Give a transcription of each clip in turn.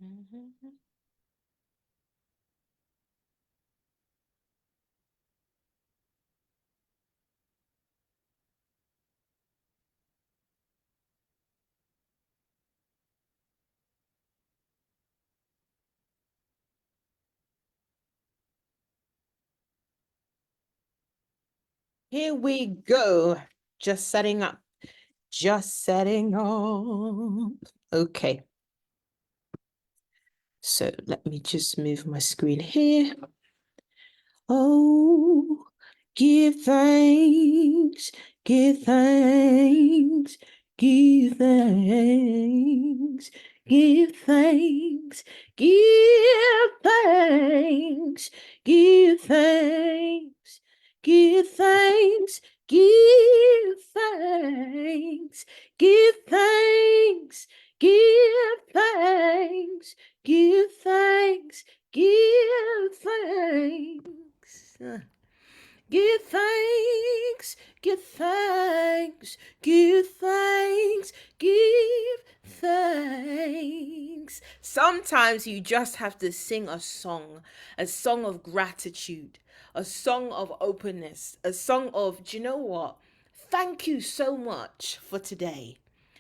Mhm. Here we go. Just setting up. Just setting up. Okay. So let me just move my screen here. Oh, give thanks, give thanks, give thanks, give thanks, give thanks, give thanks, give thanks, give thanks, give thanks, give thanks, give thanks, give thanks. Give thanks, give thanks, give thanks, give thanks. Sometimes you just have to sing a song of gratitude, a song of openness, a song of, do you know what? Thank you so much for today.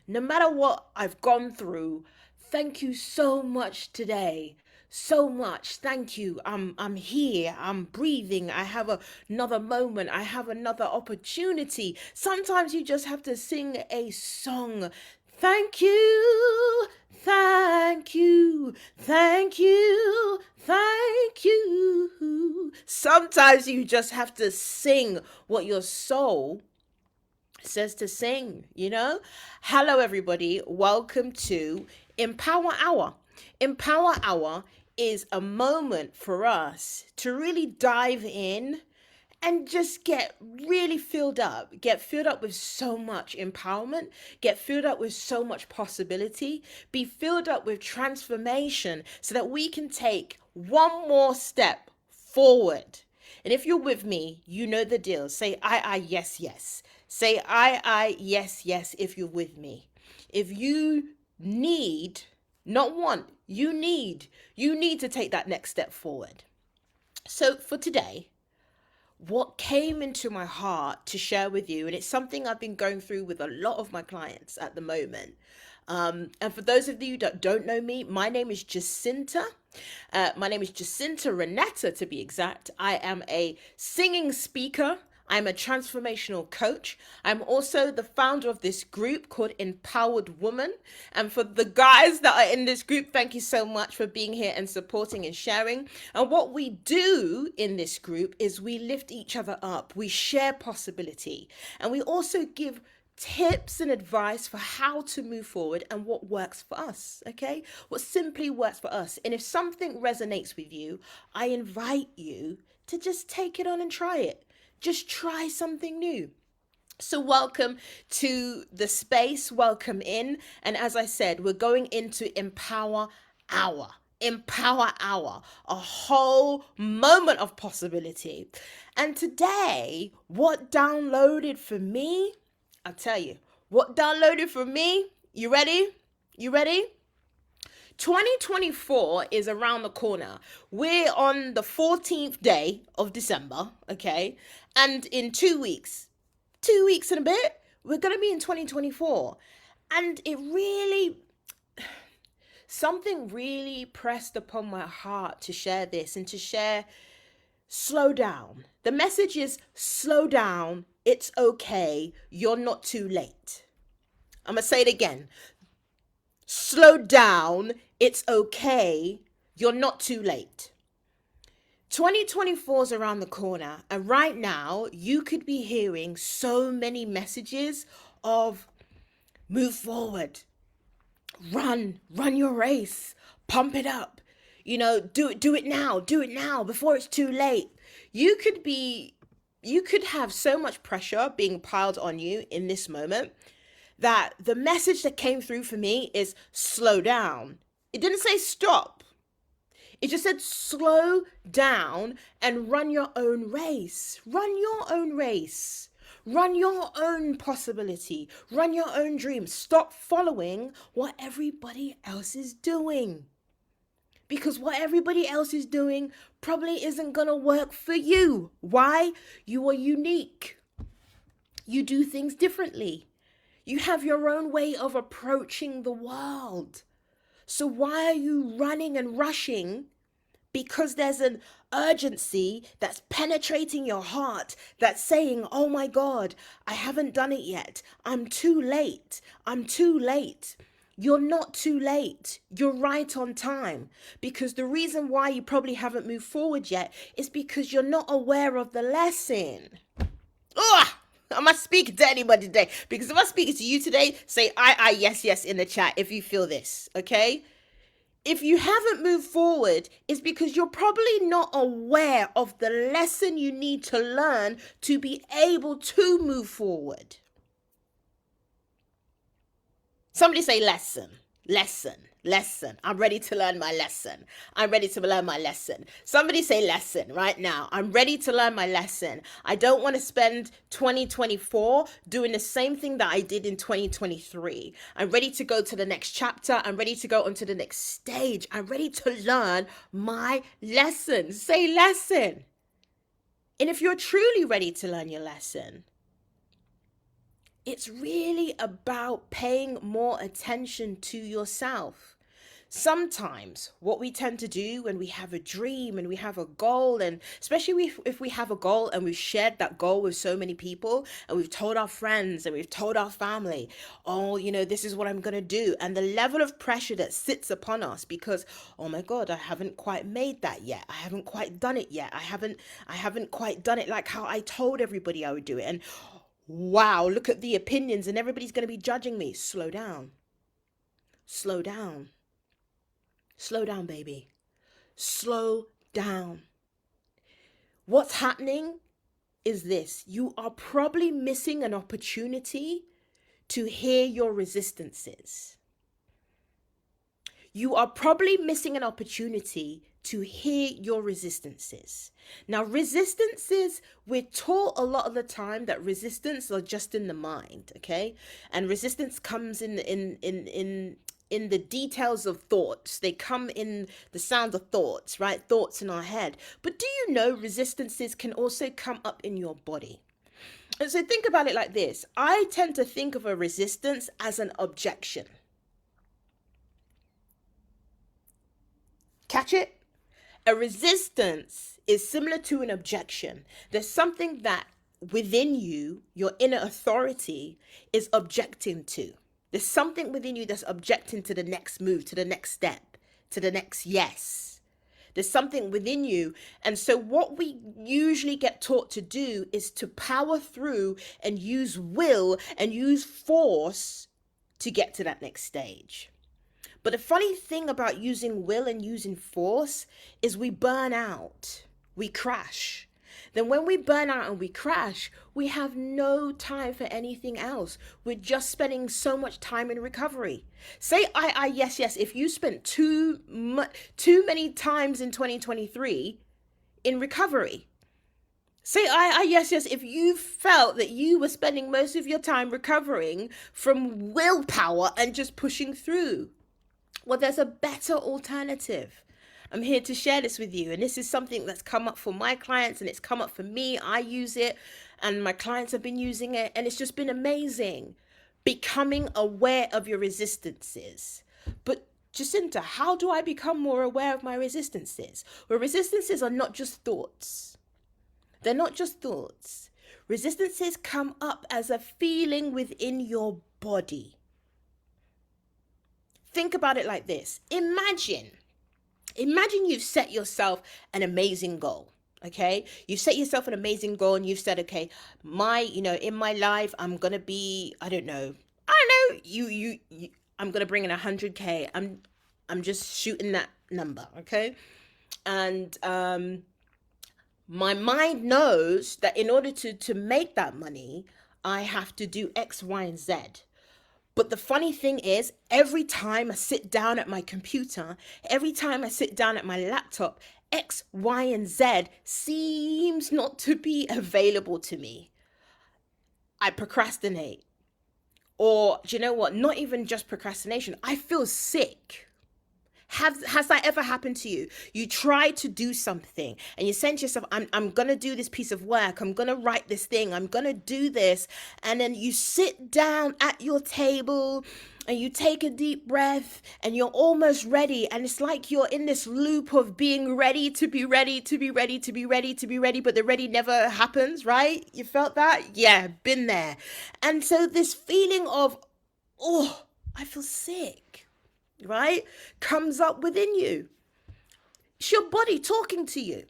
No matter what I've gone through, thank you so much today. So much. Thank you. I'm here. I'm breathing. I have another moment. I have another opportunity. Sometimes you just have to sing a song. Thank you. Thank you. Thank you. Thank you. Sometimes you just have to sing what your soul says to sing, you know? Hello, everybody. Welcome to Empower Hour. Empower Hour is a moment for us to really dive in and just get really filled up, get filled up with so much empowerment, get filled up with so much possibility, be filled up with transformation so that we can take one more step forward. And if you're with me, you know the deal. Say I, yes, yes. Say I, yes, yes, if you're with me. If you need, not want, you need to take that next step forward. So for today, what came into my heart to share with you, and it's something I've been going through with a lot of my clients at the moment. And for those of you that don't know me, my name is Jacinta. My name is Jacinta Renetta, to be exact. I am a singing speaker. I'm a transformational coach. I'm also the founder of this group called Empowered Woman. And for the guys that are in this group, thank you so much for being here and supporting and sharing. And what we do in this group is we lift each other up, we share possibility, and we also give tips and advice for how to move forward and what works for us, okay? What simply works for us. And if something resonates with you, I invite you to just take it on and try it. Just try something new. So, welcome to the space, welcome in. And as I said, we're going into Empower Hour. Empower Hour, a whole moment of possibility. And today, what downloaded for me, I'll tell you, what downloaded for me, you ready? You ready? 2024 is around the corner. We're on the 14th day of December, okay? And in 2 weeks, 2 weeks and a bit, we're going to be in 2024. And something really pressed upon my heart to share this and to share slow down. The message is slow down. It's okay. You're not too late. I'm going to say it again. Slow down. It's okay. You're not too late. 2024 is around the corner, and right now you could be hearing so many messages of move forward, run your race, pump it up, do it now before it's too late. You could be, you could have so much pressure being piled on you in this moment that the message that came through for me is slow down. It didn't say stop. It just said slow down and run your own race. Run your own race. Run your own possibility. Run your own dream. Stop following what everybody else is doing. because what everybody else is doing probably isn't going to work for you. Why? You are unique. You do things differently. You have your own way of approaching the world. So why are you running and rushing? Because there's an urgency that's penetrating your heart that's saying, oh my God, I haven't done it yet. I'm too late. I'm too late. You're not too late. You're right on time. Because the reason why you probably haven't moved forward yet is because you're not aware of the lesson. Ugh! Am I speaking to anybody today? Because if I'm speaking to you today, say I, yes, yes in the chat if you feel this, okay? If you haven't moved forward, it's because you're probably not aware of the lesson you need to learn to be able to move forward. Somebody say lesson, lesson, lesson. I'm ready to learn my lesson. I'm ready to learn my lesson. Somebody say lesson right now. I'm ready to learn my lesson. I don't want to spend 2024 doing the same thing that I did in 2023. I'm ready to go to the next chapter. I'm ready to go on to the next stage. I'm ready to learn my lesson. Say lesson. And if you're truly ready to learn your lesson, it's really about paying more attention to yourself. Sometimes what we tend to do when we have a dream and we have a goal, and especially if we have a goal and we've shared that goal with so many people and we've told our friends and we've told our family, oh, this is what I'm going to do. And the level of pressure that sits upon us because, oh my God, I haven't quite made that yet. I haven't quite done it yet. I haven't quite done it like how I told everybody I would do it. And wow, look at the opinions and everybody's going to be judging me. Slow down. Slow down. Slow down, baby. Slow down. What's happening is this. You are probably missing an opportunity to hear your resistances. You are probably missing an opportunity to hear your resistances. Now, resistances, we're taught a lot of the time that resistance are just in the mind, okay? And resistance comes in the details of thoughts. They come in the sound of thoughts, right? Thoughts in our head. But do you know resistances can also come up in your body? And so think about it like this. I tend to think of a resistance as an objection. Catch it? A resistance is similar to an objection. There's something that within you, your inner authority, is objecting to. There's something within you that's objecting to the next move, to the next step, to the next yes. There's something within you. And so what we usually get taught to do is to power through and use will and use force to get to that next stage. But the funny thing about using will and using force is we burn out, we crash. Then when we burn out and we crash, we have no time for anything else. We're just spending so much time in recovery. Say I, yes, yes. If you spent too many times in 2023 in recovery. Say I, yes, yes. If you felt that you were spending most of your time recovering from willpower and just pushing through. Well, there's a better alternative. I'm here to share this with you. And this is something that's come up for my clients and it's come up for me. I use it and my clients have been using it and it's just been amazing. Becoming aware of your resistances. But Jacinta, how do I become more aware of my resistances? Well, resistances are not just thoughts. They're not just thoughts. Resistances come up as a feeling within your body. Think about it like this. Imagine you've set yourself an amazing goal, okay? You've set yourself an amazing goal and you've said, okay, in my life, I'm going to be, I'm going to bring in 100K. I'm just shooting that number, okay? And my mind knows that in order to make that money, I have to do X, Y, and Z. But the funny thing is, every time I sit down at my computer, every time I sit down at my laptop, X, Y, and Z seems not to be available to me. I procrastinate. Or, do you know what? Not even just procrastination. I feel sick. Has that ever happened to you? You try to do something and you say to yourself, I'm going to do this piece of work. I'm going to write this thing. I'm going to do this. And then you sit down at your table and you take a deep breath and you're almost ready. And it's like you're in this loop of being ready to be ready, to be ready, to be ready, to be ready, but the ready never happens, right? You felt that? Yeah, been there. And so this feeling of, oh, I feel sick, right, comes up within you. It's your body talking to you.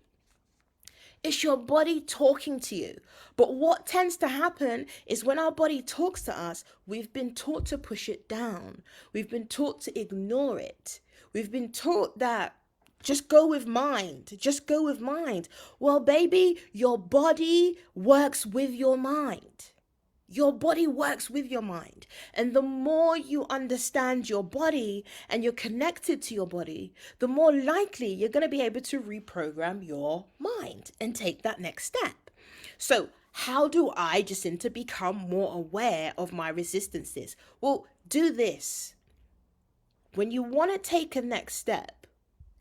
It's your body talking to you. But what tends to happen is when our body talks to us, we've been taught to push it down. We've been taught to ignore it. We've been taught that just go with mind. Just go with mind. Well, baby, your body works with your mind. Your body works with your mind. And the more you understand your body and you're connected to your body, the more likely you're going to be able to reprogram your mind and take that next step. So, how do I, Jacinta, become more aware of my resistances? Well, do this. When you want to take a next step,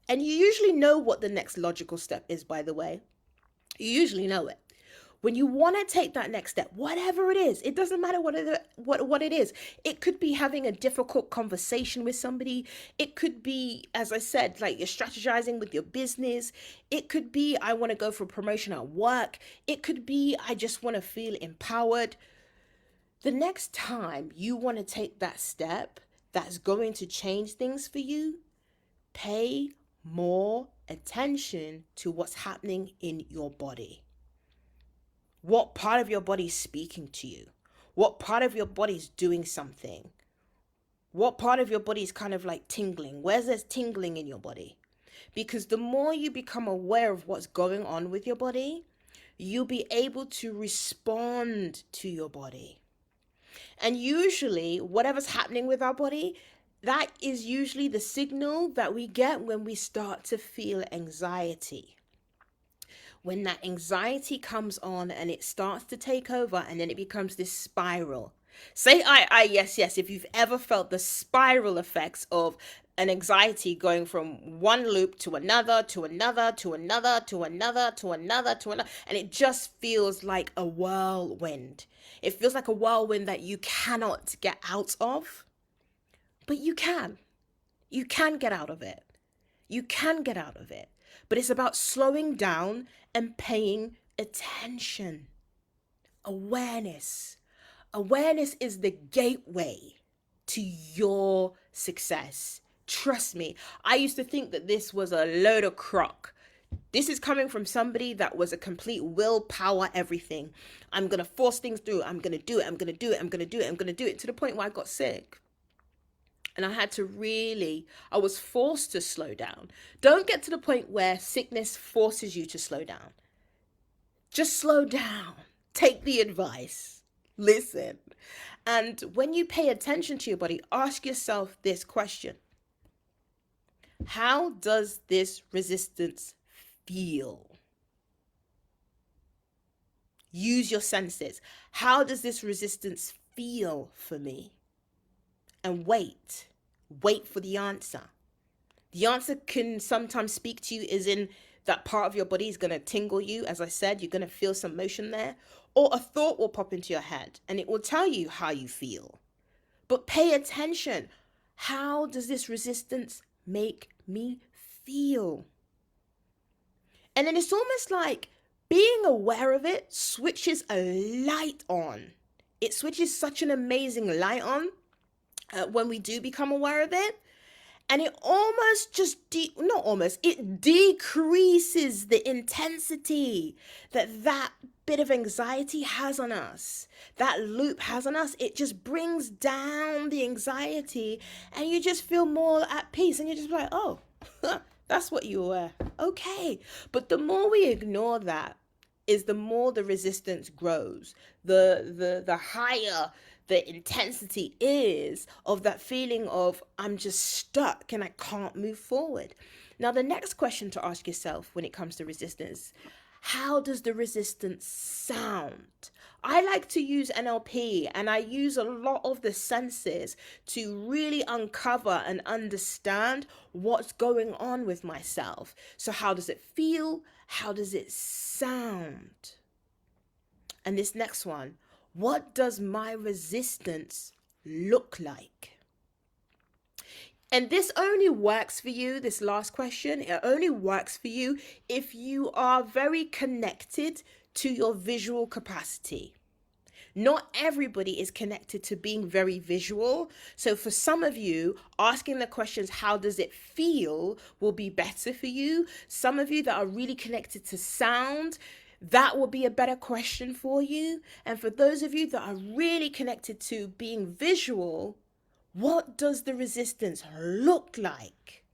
and you usually know what the next logical step is, by the way, you usually know it. When you want to take that next step, whatever it is, it doesn't matter what it is. It could be having a difficult conversation with somebody. It could be, as I said, like you're strategizing with your business. It could be, I want to go for a promotion at work. It could be, I just want to feel empowered. The next time you want to take that step that's going to change things for you, pay more attention to what's happening in your body. What part of your body is speaking to you? What part of your body is doing something? What part of your body is kind of like tingling? Where's this tingling in your body? Because the more you become aware of what's going on with your body, you'll be able to respond to your body. And usually, whatever's happening with our body, that is usually the signal that we get when we start to feel anxiety. When that anxiety comes on and it starts to take over, and then it becomes this spiral. Say yes. If you've ever felt the spiral effects of an anxiety going from one loop to another, to another, to another, to another, to another, to another, and it just feels like a whirlwind. It feels like a whirlwind that you cannot get out of, but you can. You can get out of it. You can get out of it. But it's about slowing down and paying attention. Awareness. Awareness is the gateway to your success. Trust me, I used to think that this was a load of crock. This is coming from somebody that was a complete willpower everything. I'm going to force things through. I'm going to do it. I'm going to do it. I'm going to do it. I'm going to do it, to the point where I got sick. And I was forced to slow down. Don't get to the point where sickness forces you to slow down. Just slow down. Take the advice. Listen. And when you pay attention to your body, ask yourself this question. How does this resistance feel? Use your senses. How does this resistance feel for me? And wait for the answer. The answer can sometimes speak to you as in that part of your body is going to tingle you. As I said, you're going to feel some motion there, or a thought will pop into your head and it will tell you how you feel. But pay attention. How does this resistance make me feel? And then it's almost like being aware of it switches a light on. It switches such an amazing light on when we do become aware of it. And it almost it decreases the intensity that bit of anxiety has on us, that loop has on us. It just brings down the anxiety and you just feel more at peace, and you're just like, oh, that's what you were. Okay. But the more we ignore that, is the more the resistance grows, the higher the intensity is of that feeling of I'm just stuck and I can't move forward. Now, the next question to ask yourself when it comes to resistance, How does the resistance sound? I like to use NLP, and I use a lot of the senses to really uncover and understand what's going on with myself. So, how does it feel? How does it sound? And this next one, what does my resistance look like? And this only works for you, this last question, it only works for you if you are very connected to your visual capacity. Not everybody is connected to being very visual. So for some of you, asking the questions, how does it feel, will be better for you. Some of you that are really connected to sound, that will be a better question for you. And for those of you that are really connected to being visual, what does the resistance look like?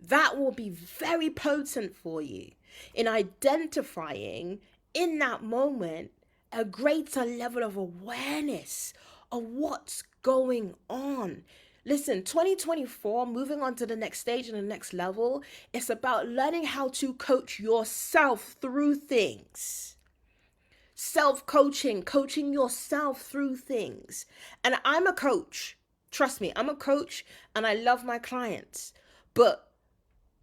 That will be very potent for you in identifying in that moment a greater level of awareness of what's going on. Listen, 2024, moving on to the next stage and the next level, it's about learning how to coach yourself through things. Self-coaching, coaching yourself through things. And I'm a coach. Trust me, I'm a coach and I love my clients. But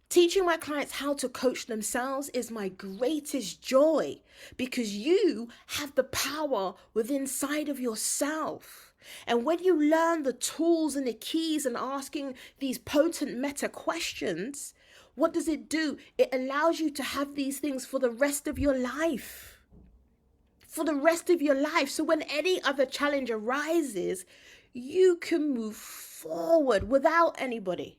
teaching my clients how to coach themselves is my greatest joy because you have the power within inside of yourself. And when you learn the tools and the keys and asking these potent meta questions, what does it do? It allows you to have these things for the rest of your life. For the rest of your life. So when any other challenge arises, you can move forward without anybody.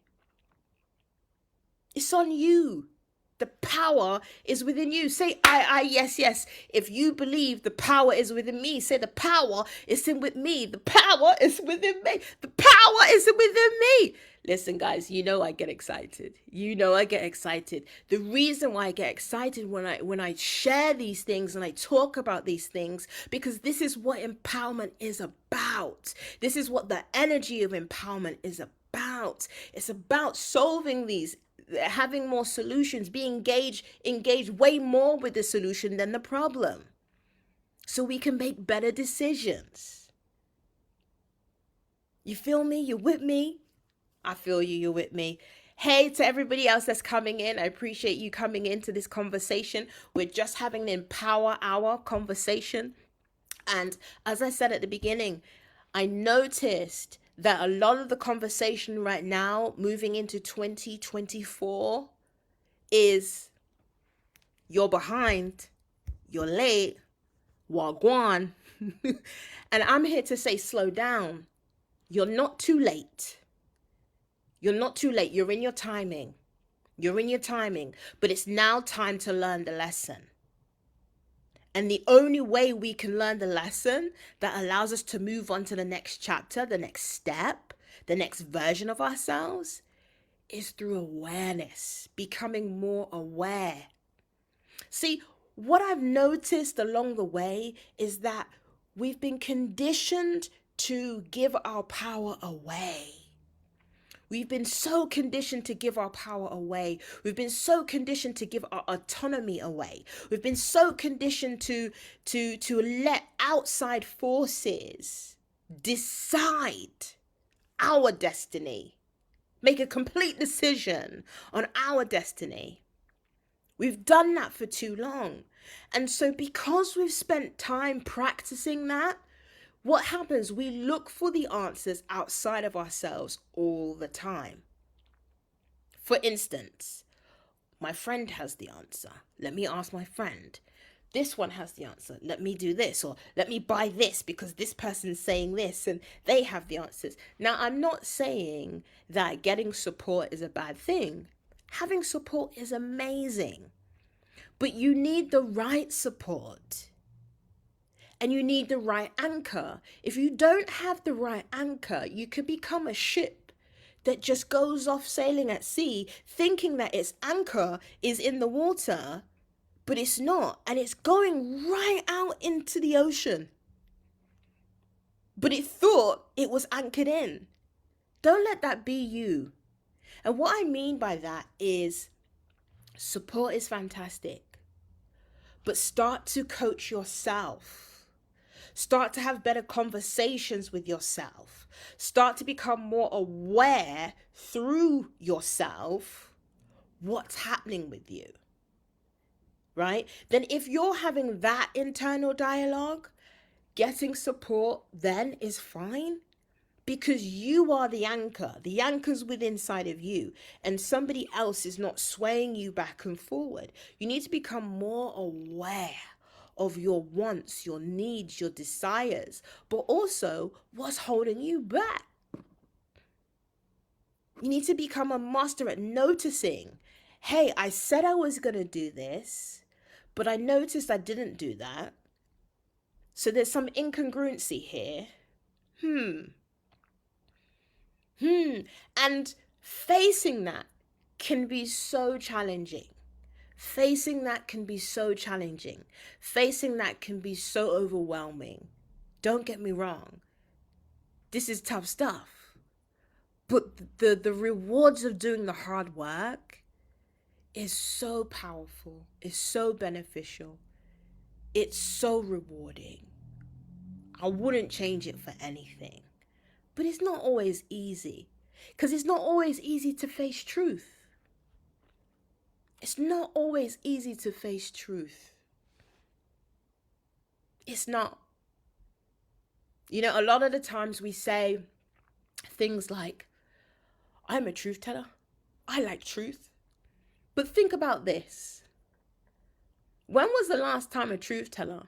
It's on you. The power is within you. Say, yes, yes. If you believe the power is within me, say the power is in with me. The power is within me. The power is within me. Listen, guys, you know I get excited. You know I get excited. The reason why I get excited when I share these things and I talk about these things, because this is what empowerment is about. This is what the energy of empowerment is about. It's about solving these, having more solutions, be engaged way more with the solution than the problem, so we can make better decisions. You feel me? You're with me? I feel you, you're with me. Hey, to everybody else that's coming in, I appreciate you coming into this conversation. We're just having an Empower Hour conversation. And as I said at the beginning, I noticed that a lot of the conversation right now, moving into 2024, is you're behind, you're late, wagwan. And I'm here to say, slow down. You're not too late. You're not too late. You're in your timing. You're in your timing. But it's now time to learn the lesson. And the only way we can learn the lesson that allows us to move on to the next chapter, the next step, the next version of ourselves, is through awareness, becoming more aware. See, what I've noticed along the way is that we've been conditioned to give our power away. We've been so conditioned to give our power away. We've been so conditioned to give our autonomy away. We've been so conditioned to let outside forces decide our destiny, make a complete decision on our destiny. We've done that for too long. And so because we've spent time practicing that, what happens? We look for the answers outside of ourselves all the time. For instance, my friend has the answer. Let me ask my friend. This one has the answer. Let me do this, or let me buy this because this person's saying this and they have the answers. Now, I'm not saying that getting support is a bad thing. Having support is amazing, but you need the right support. And you need the right anchor. If you don't have the right anchor, you could become a ship that just goes off sailing at sea, thinking that its anchor is in the water, but it's not. And it's going right out into the ocean. But it thought it was anchored in. Don't let that be you. And what I mean by that is support is fantastic. but start to coach yourself. Start to have better conversations with yourself. Start to become more aware through yourself what's happening with you, right? Then if you're having that internal dialogue, getting support then is fine, because you are the anchor. The anchor's within inside of you, and somebody else is not swaying you back and forward. You need to become more aware of your wants, your needs, your desires, but also what's holding you back. You need to become a master at noticing, hey, I said I was going to do this, but I noticed I didn't do that. So there's some incongruency here. And facing that can be so challenging. Facing that can be so challenging. Facing that can be so overwhelming. Don't get me wrong. This is tough stuff. But the rewards of doing the hard work is so powerful. It's so beneficial. It's so rewarding. I wouldn't change it for anything. But it's not always easy, because it's not always easy to face truth. It's not always easy to face truth. It's not. You know, a lot of the times we say things like, I'm a truth teller. I like truth. But think about this. When was the last time a truth teller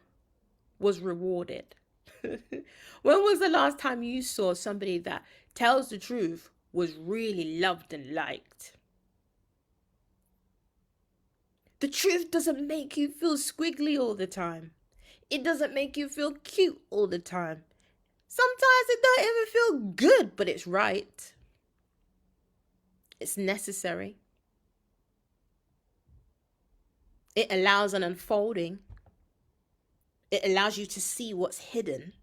was rewarded? When was the last time you saw somebody that tells the truth was really loved and liked? The truth doesn't make you feel squiggly all the time. It doesn't make you feel cute all the time. Sometimes it don't even feel good, but it's right. It's necessary. It allows an unfolding. It allows you to see what's hidden.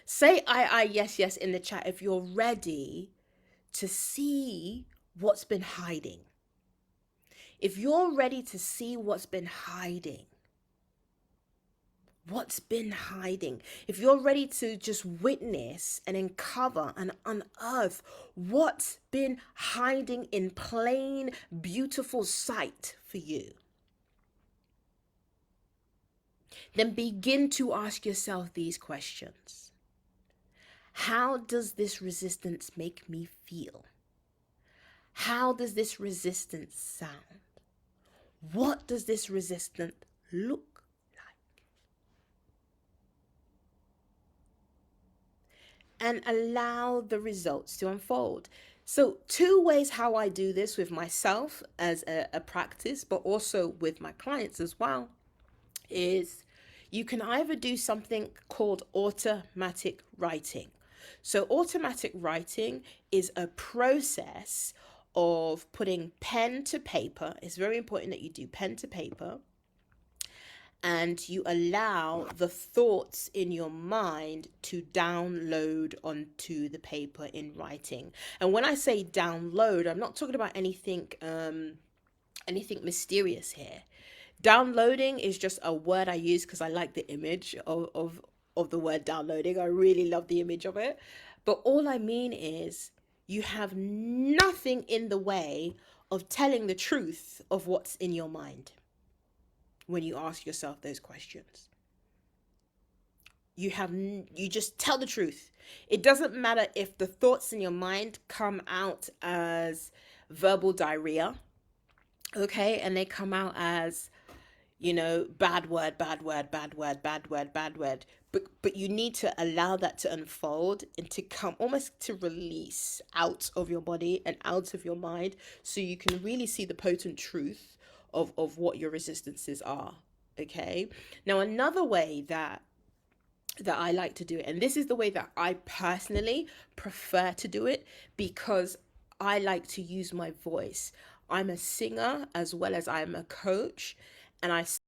Say I, yes, yes in the chat if you're ready to see what's been hiding. If you're ready to see what's been hiding. What's been hiding? If you're ready to just witness and uncover and unearth what's been hiding in plain, beautiful sight for you, then begin to ask yourself these questions. How does this resistance make me feel? How does this resistance sound? What does this resistance look like? And allow the results to unfold. So 2 ways how I do this with myself as a practice, but also with my clients as well, is you can either do something called automatic writing. So automatic writing is a process of putting pen to paper. It's very important that you do pen to paper, and you allow the thoughts in your mind to download onto the paper in writing. And when I say download, I'm not talking about anything mysterious here. Downloading is just a word I use because I like the image of the word downloading. I really love the image of it. But all I mean is you have nothing in the way of telling the truth of what's in your mind when you ask yourself those questions. You just tell the truth. It doesn't matter if the thoughts in your mind come out as verbal diarrhea, okay, and they come out as, you know, bad word, bad word, bad word, bad word, bad word. But you need to allow that to unfold and to come almost to release out of your body and out of your mind, so you can really see the potent truth of what your resistances are. Okay. Now, another way that I like to do it, and this is the way that I personally prefer to do it, because I like to use my voice. I'm a singer as well as I'm a coach, and I